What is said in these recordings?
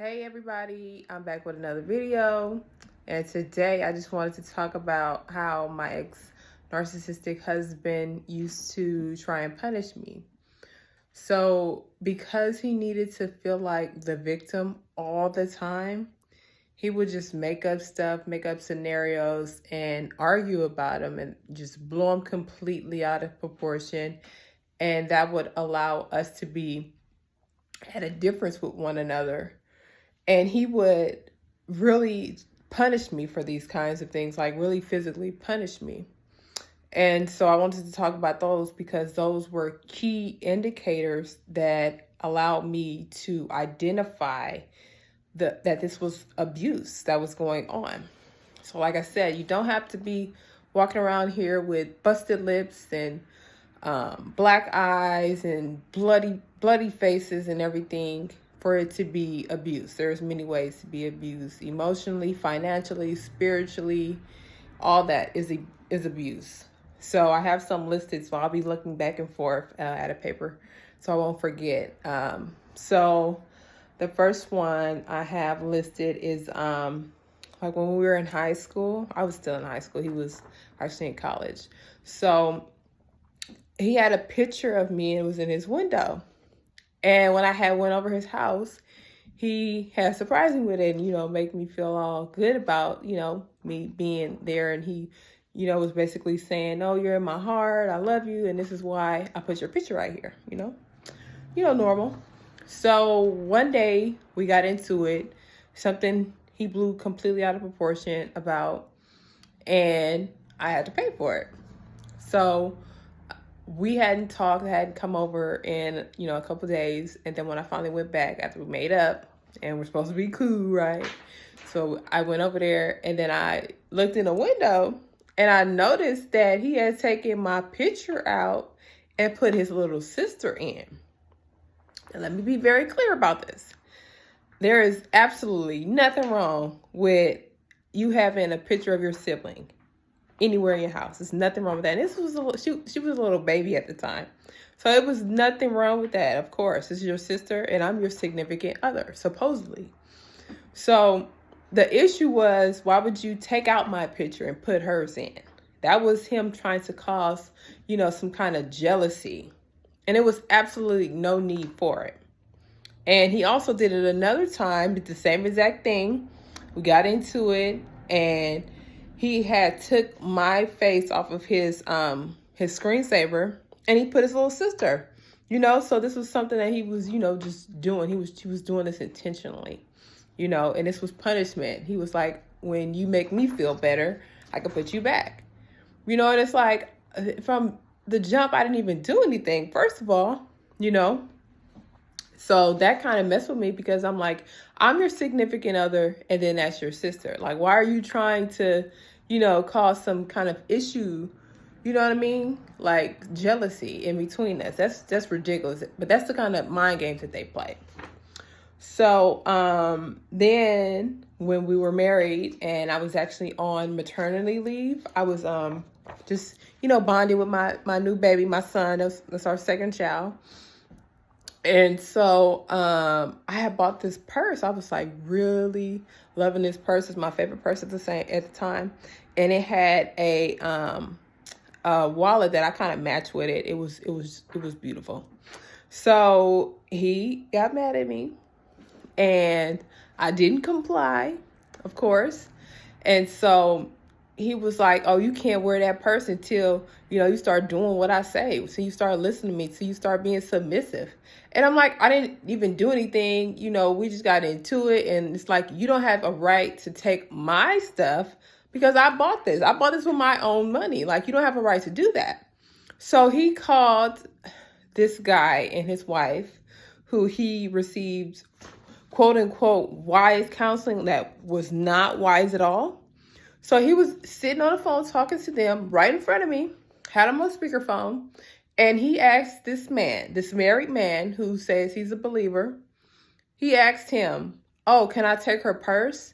Hey everybody, I'm back with another video, and today I just wanted to talk about how my ex narcissistic husband used to try and punish me. So because he needed to feel like the victim all the time, he would just make up stuff, make up scenarios and argue about them and just blow them completely out of proportion. And that would allow us to be at a difference with one another, and he would really punish me for these kinds of things, like really physically punish me. And so I wanted to talk about those because those were key indicators that allowed me to identify that this was abuse that was going on. So like I said, you don't have to be walking around here with busted lips and black eyes and bloody faces and everything for it to be abuse. There's many ways to be abused: emotionally, financially, spiritually. All that is abuse. So I have some listed, so I'll be looking back and forth at a paper so I won't forget. So the first one I have listed is like when we were in high school. I was still in high school. He was actually in college. So he had a picture of me and it was in his window. And when I had went over his house, he had surprised me with it and, make me feel all good about, me being there. And he, was basically saying, "Oh, you're in my heart. I love you. And this is why I put your picture right here," normal. So one day we got into it, something he blew completely out of proportion about, and I had to pay for it. So we hadn't talked, I hadn't come over in, a couple of days. And then when I finally went back after we made up and we're supposed to be cool, right? So I went over there and then I looked in the window and I noticed that he had taken my picture out and put his little sister in. And let me be very clear about this. There is absolutely nothing wrong with you having a picture of your sibling anywhere in your house. There's nothing wrong with that. And this was she was a little baby at the time. So it was nothing wrong with that. Of course, this is your sister and I'm your significant other, supposedly. So the issue was, why would you take out my picture and put hers in? That was him trying to cause, some kind of jealousy. And it was absolutely no need for it. And he also did it another time, did the same exact thing. We got into it and he had took my face off of his screensaver and he put his little sister, so this was something that he was, just doing. She was doing this intentionally, and this was punishment. He was like, when you make me feel better, I can put you back, and it's like, from the jump, I didn't even do anything, first of all, So that kind of messed with me because I'm like, I'm your significant other and then that's your sister. Like, why are you trying to, cause some kind of issue, you know what I mean? Like jealousy in between us. That's ridiculous. But that's the kind of mind games that they play. So then when we were married and I was actually on maternity leave, I was just, bonding with my new baby, my son. That's our second child. And so I had bought this purse. I was like really loving this purse. It's my favorite purse at the time. And it had a wallet that I kind of matched with it. It was beautiful. So he got mad at me and I didn't comply, of course. And so he was like, "Oh, you can't wear that purse until, you start doing what I say. So you start listening to me. So you start being submissive." And I'm like, I didn't even do anything. We just got into it. And it's like, you don't have a right to take my stuff because I bought this. I bought this with my own money. Like, you don't have a right to do that. So he called this guy and his wife, who he received, quote unquote, wise counseling that was not wise at all. So he was sitting on the phone talking to them right in front of me, had him on speakerphone, and he asked this man, this married man who says he's a believer, he asked him, "Oh, can I take her purse,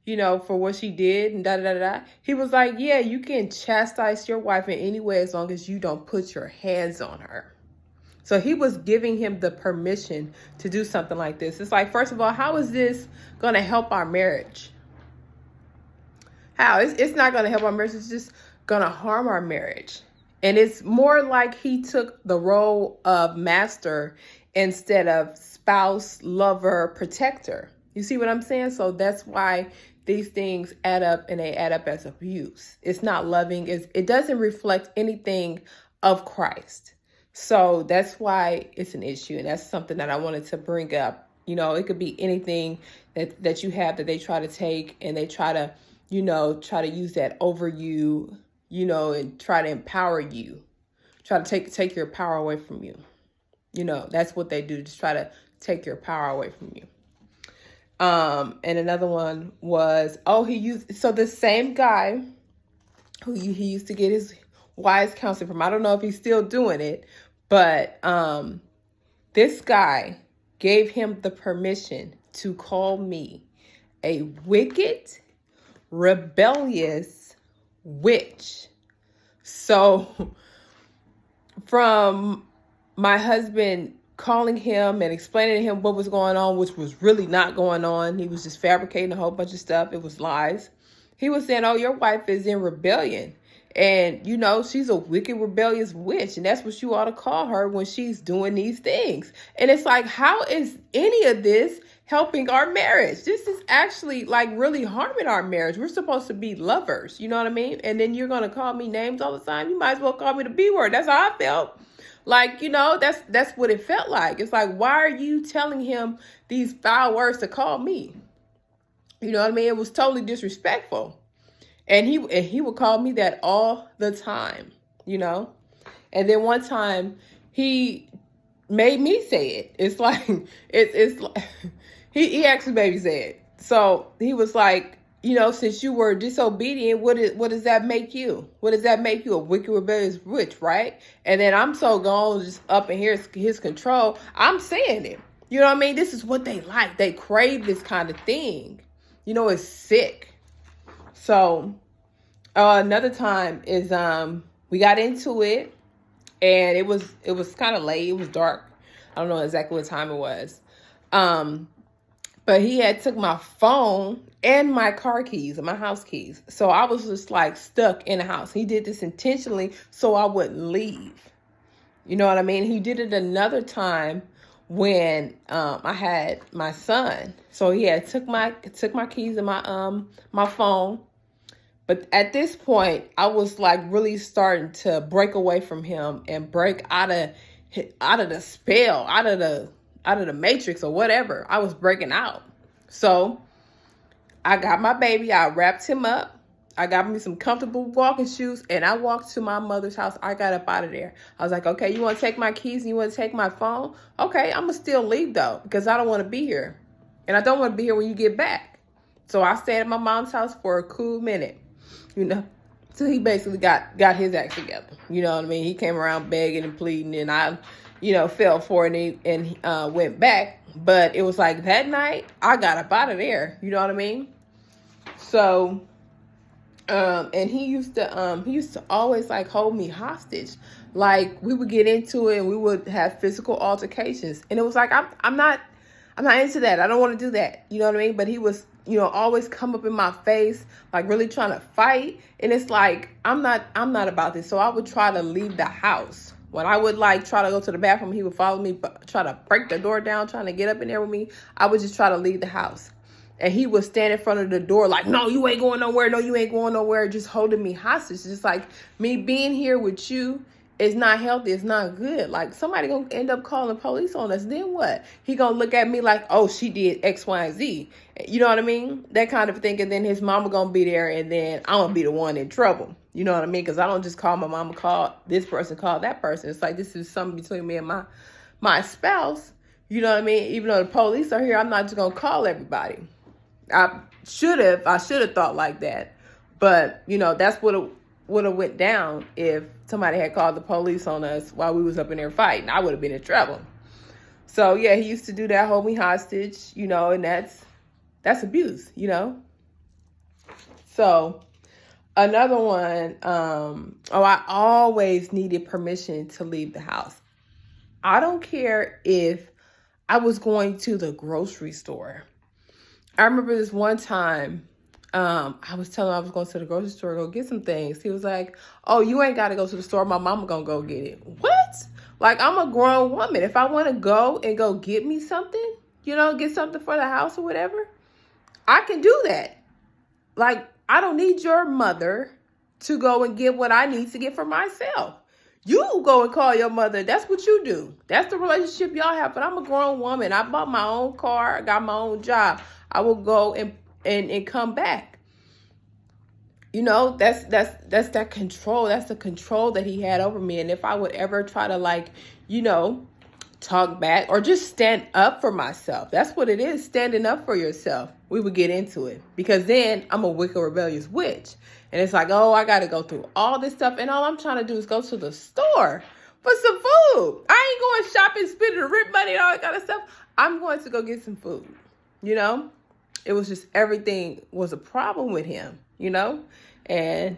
for what she did and da-da-da-da?" He was like, "Yeah, you can chastise your wife in any way as long as you don't put your hands on her." So he was giving him the permission to do something like this. It's like, first of all, how is this going to help our marriage? How? It's not going to help our marriage. It's just going to harm our marriage. And it's more like he took the role of master instead of spouse, lover, protector. You see what I'm saying? So that's why these things add up, and they add up as abuse. It's not loving. It doesn't reflect anything of Christ. So that's why it's an issue. And that's something that I wanted to bring up. You know, it could be anything that you have that they try to take, and they try to, try to use that over you, and try to empower you, try to take your power away from you. That's what they do. Just try to take your power away from you. And another one was, so the same guy who he used to get his wise counsel from, I don't know if he's still doing it, but this guy gave him the permission to call me a wicked, rebellious witch. So from my husband calling him and explaining to him what was going on, which was really not going on. He was just fabricating a whole bunch of stuff. It was lies. He was saying, oh, your wife is in rebellion. And, she's a wicked, rebellious witch. And that's what you ought to call her when she's doing these things. And it's like, how is any of this helping our marriage? This is actually like really harming our marriage. We're supposed to be lovers. You know what I mean? And then you're going to call me names all the time. You might as well call me the B word. That's how I felt. Like, that's what it felt like. It's like, why are you telling him these foul words to call me? You know what I mean? It was totally disrespectful. And he would call me that all the time, And then one time he made me say it. It's like, it's like, he actually made me say it. So he was like, since you were disobedient, what does that make you? What does that make you? A wicked, rebellious witch, right? And then I'm so gone, just up in here, his control. I'm saying it. You know what I mean? This is what they like. They crave this kind of thing. It's sick. So another time is we got into it, and it was kind of late. It was dark. I don't know exactly what time it was. But he had took my phone and my car keys and my house keys. So I was just like stuck in the house. He did this intentionally so I wouldn't leave. You know what I mean? He did it another time when I had my son. So he had took my keys and my phone. But at this point, I was like really starting to break away from him and break out of the spell, out of the matrix or whatever. I was breaking out. So I got my baby. I wrapped him up. I got me some comfortable walking shoes, and I walked to my mother's house. I got up out of there. I was like, okay, you want to take my keys and you want to take my phone? Okay, I'm going to still leave though, because I don't want to be here. And I don't want to be here when you get back. So I stayed at my mom's house for a cool minute, So he basically got his act together. You know what I mean? He came around begging and pleading, and I, fell for it and went back. But it was like that night, I got up out of there. You know what I mean? So, and he used to always like hold me hostage. Like we would get into it and we would have physical altercations. And it was like, I'm not into that. I don't want to do that. You know what I mean? But he was, always come up in my face, like really trying to fight. And it's like, I'm not about this. So I would try to leave the house. When I would like try to go to the bathroom, he would follow me, try to break the door down, trying to get up in there with me. I would just try to leave the house. And he would stand in front of the door like, no, you ain't going nowhere. No, you ain't going nowhere. Just holding me hostage. Just like me being here with you is not healthy. It's not good. Like somebody going to end up calling the police on us. Then what? He going to look at me like, oh, she did X, Y, and Z. You know what I mean? That kind of thing. And then his mama going to be there. And then I'm going to be the one in trouble. You know what I mean? Because I don't just call my mama, call this person, call that person. It's like this is something between me and my spouse. You know what I mean? Even though the police are here, I'm not just going to call everybody. I should have thought like that. But, that's what it would have went down if somebody had called the police on us while we was up in there fighting. I would have been in trouble. So, yeah, he used to do that, hold me hostage, and that's abuse, So, another one, I always needed permission to leave the house. I don't care if I was going to the grocery store. I remember this one time, I was telling him I was going to the grocery store to go get some things. He was like, "Oh, you ain't got to go to the store. My mama gonna go get it." What? Like, I'm a grown woman. If I want to go get me something, get something for the house or whatever, I can do that. Like, I don't need your mother to go and get what I need to get for myself. You go and call your mother. That's what you do. That's the relationship y'all have. But I'm a grown woman. I bought my own car. I got my own job. I will go and come back. That's that control. That's the control that he had over me. And if I would ever try to talk back or just stand up for myself, that's what it is, standing up for yourself, we would get into it. Because then I'm a wicked, rebellious witch. And it's like, oh, I got to go through all this stuff. And all I'm trying to do is go to the store for some food. I ain't going shopping, spending rent money and all that kind of stuff. I'm going to go get some food. It was just, everything was a problem with him, and,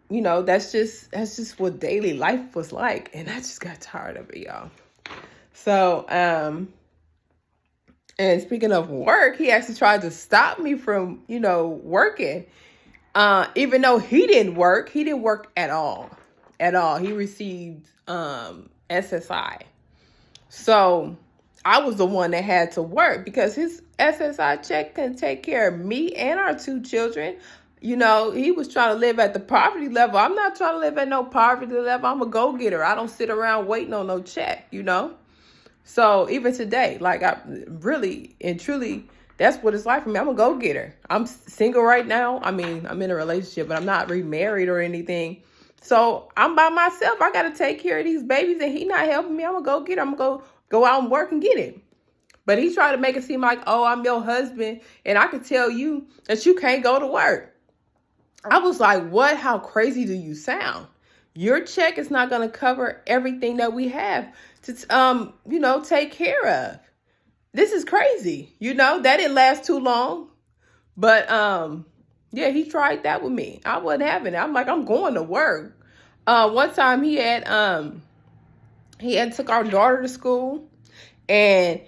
that's just what daily life was like. And I just got tired of it, y'all. So, and speaking of work, he actually tried to stop me from, working. Even though he didn't work at all. He received, SSI. So I was the one that had to work because his SSI check can take care of me and our 2 children. He was trying to live at the poverty level. I'm not trying to live at no poverty level. I'm a go-getter. I don't sit around waiting on no check, So even today, like, I really and truly, that's what it's like for me. I'm a go-getter. I'm single right now. I mean, I'm in a relationship, but I'm not remarried or anything. So I'm by myself. I got to take care of these babies, and he not helping me. I'm a go-getter. I'm going to go out and work and get it. But he tried to make it seem like, oh, I'm your husband, and I could tell you that you can't go to work. I was like, what? How crazy do you sound? Your check is not going to cover everything that we have to, take care of. This is crazy. That didn't last too long. But, yeah, he tried that with me. I wasn't having it. I'm like, I'm going to work. One time he had took our daughter to school, and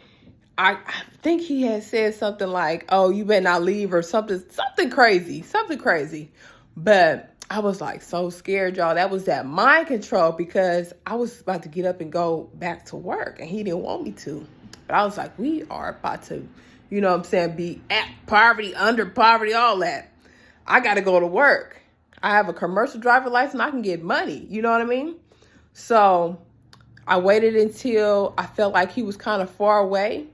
I think he had said something like, oh, you better not leave, or something crazy. But I was like so scared, y'all. That was that mind control, because I was about to get up and go back to work, and he didn't want me to. But I was like, we are about to, be at poverty, under poverty, all that. I got to go to work. I have a commercial driver license. I can get money. You know what I mean? So I waited until I felt like he was kind of far away.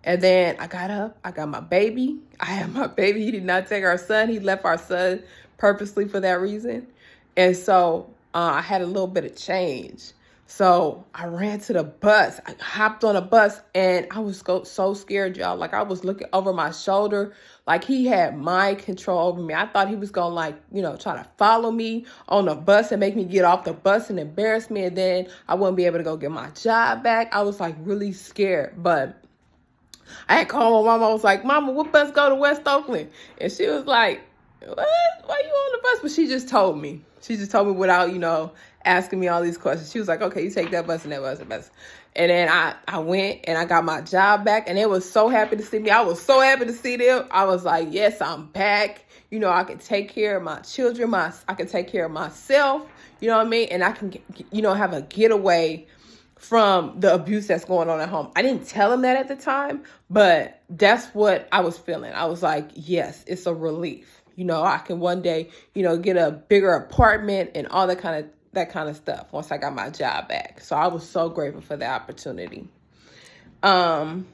And then I got up. I got my baby. I had my baby. He did not take our son. He left our son purposely for that reason. And so I had a little bit of change. So I ran to the bus. I hopped on a bus, and I was so scared, y'all. Like, I was looking over my shoulder. Like, he had mind control over me. I thought he was going to, try to follow me on the bus and make me get off the bus and embarrass me. And then I wouldn't be able to go get my job back. I was really scared. But I had called my mama. I was like, Mama, what bus go to West Oakland? And she was like, what? Why you on the bus? But she just told me. She just told me without, asking me all these questions. She was like, okay, you take that bus and that bus and that bus. And then I went and I got my job back, and they was so happy to see me. I was so happy to see them. I was like, yes, I'm back. I can take care of my children. I can take care of myself. You know what I mean? And I can, have a getaway from the abuse that's going on at home. I didn't tell him that at the time, but that's what I was feeling. I was like, yes, it's a relief. I can one day, get a bigger apartment and all that kind of stuff once I got my job back. So I was so grateful for the opportunity. And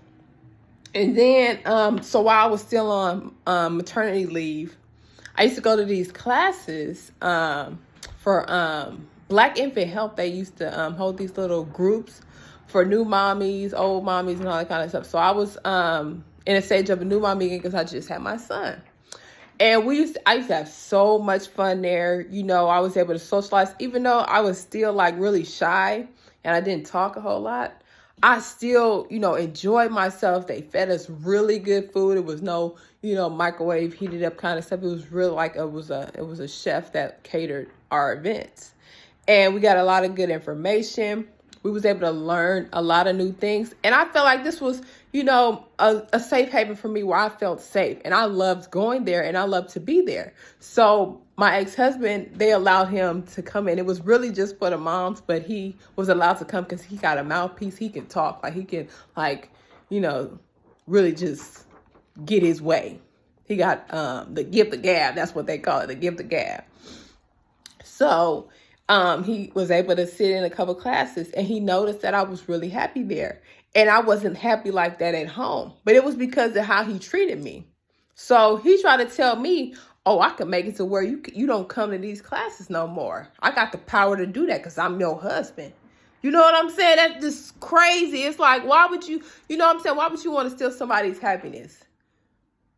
then, so while I was still on maternity leave, I used to go to these classes for Black Infant Health. They used to hold these little groups for new mommies, old mommies, and all that kind of stuff. So I was in a stage of a new mommy because I just had my son. And I used to have so much fun there. I was able to socialize, even though I was still really shy and I didn't talk a whole lot. I still, enjoyed myself. They fed us really good food. It was no, microwave heated up kind of stuff. It was real it was a chef that catered our events. And we got a lot of good information. We was able to learn a lot of new things. And I felt like this was, a safe haven for me where I felt safe. And I loved going there and I loved to be there. So my ex-husband, they allowed him to come in. It was really just for the moms, but he was allowed to come because he got a mouthpiece. He can talk. Like he can really just get his way. He got the gift of gab. That's what they call it, the gift of gab. So he was able to sit in a couple classes and he noticed that I was really happy there. And I wasn't happy like that at home, but it was because of how he treated me. So he tried to tell me, oh, I can make it to where you don't come to these classes no more. I got the power to do that because I'm your husband. You know what I'm saying? That's just crazy. It's like, why would you why would you want to steal somebody's happiness?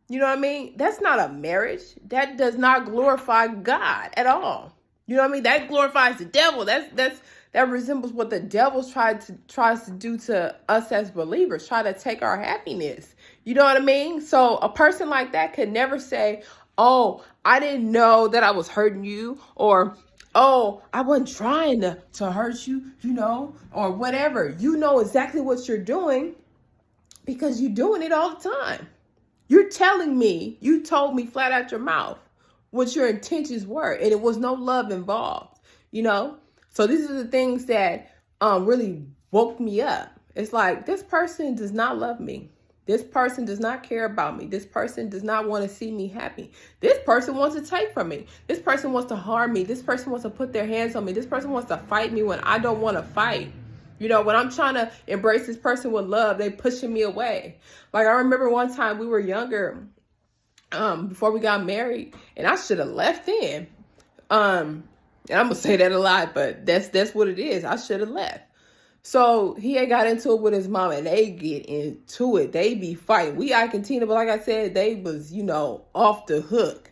You know what I mean? That's not a marriage. That does not glorify God at all. You know what I mean? That glorifies the devil. That resembles what the devil tries to do to us as believers, try to take our happiness. You know what I mean? So a person like that could never say, oh, I didn't know that I was hurting you, or, oh, I wasn't trying to hurt you, or whatever. You know exactly what you're doing because you're doing it all the time. You're telling me, you told me flat out your mouth what your intentions were, and it was no love involved, So these are the things that really woke me up. It's like, this person does not love me. This person does not care about me. This person does not want to see me happy. This person wants to take from me. This person wants to harm me. This person wants to put their hands on me. This person wants to fight me when I don't want to fight. When I'm trying to embrace this person with love, they pushing me away. Like, I remember one time we were younger, before we got married, and I should have left then. And I'm gonna say that a lot, but that's what it is. I should have left. So he had got into it with his mom, and they get into it. They be fighting. We Ike and Tina, but like I said, they was, off the hook.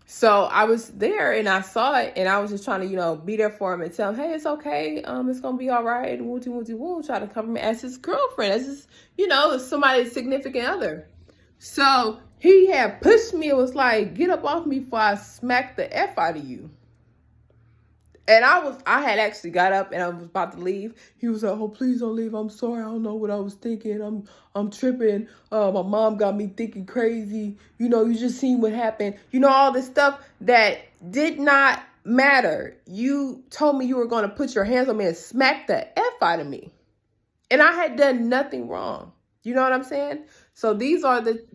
So I was there and I saw it, and I was just trying to, be there for him and tell him, hey, it's okay. It's going to be all right. And woo, try to cover me as his girlfriend, as his, as somebody's significant other. So he had pushed me. It was like, get up off me before I smack the F out of you. And I had actually got up and I was about to leave. He was like, oh, please don't leave. I'm sorry. I don't know what I was thinking. I'm tripping. My mom got me thinking crazy. You just seen what happened. All this stuff that did not matter. You told me you were going to put your hands on me and smack the F out of me. And I had done nothing wrong. You know what I'm saying? So these are the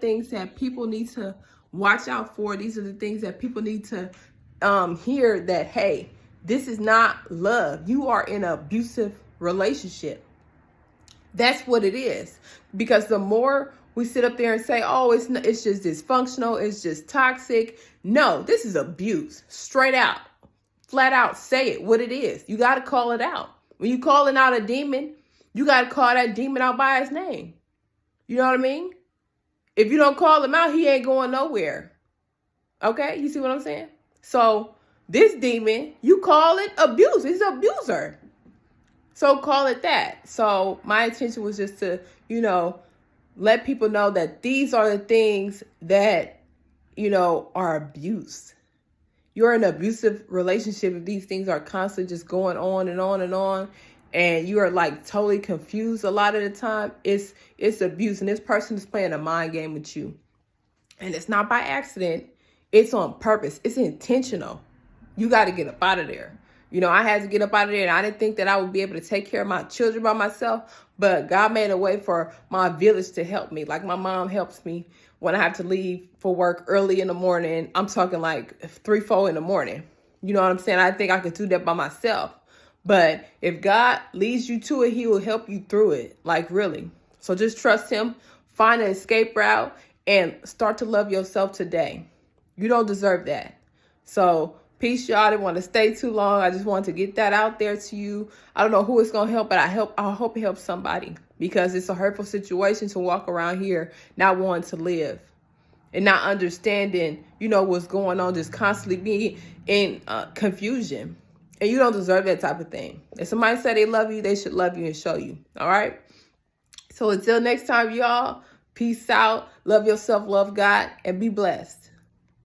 things that people need to watch out for. These are the things that people need to hear, that, hey, this is not love. You are in an abusive relationship. That's what it is. Because the more we sit up there and say, oh, it's just dysfunctional, it's just toxic. No, this is abuse. Straight out, flat out, say it what it is. You got to call it out. When you calling out a demon, you got to call that demon out by his name. You know what I mean? If you don't call him out, he ain't going nowhere. Okay? You see what I'm saying? So this demon, you call it abuse. It's an abuser. So call it that. So my intention was just to, let people know that these are the things that, are abuse. You're in an abusive relationship if these things are constantly just going on and on and on, and you are like totally confused a lot of the time. It's abuse, and this person is playing a mind game with you. And it's not by accident. It's on purpose. It's intentional. You got to get up out of there. I had to get up out of there, and I didn't think that I would be able to take care of my children by myself, but God made a way for my village to help me. Like my mom helps me when I have to leave for work early in the morning. I'm talking like 3, 4 in the morning. You know what I'm saying? I think I could do that by myself. But if God leads you to it, he will help you through it. Like really. So just trust him, find an escape route, and start to love yourself today. You don't deserve that. So peace, y'all. I didn't want to stay too long. I just wanted to get that out there to you. I don't know who it's going to help, but I hope it helps somebody, because it's a hurtful situation to walk around here not wanting to live and not understanding, what's going on, just constantly being in confusion. And you don't deserve that type of thing. If somebody said they love you, they should love you and show you. All right. So until next time, y'all, peace out. Love yourself, love God, and be blessed.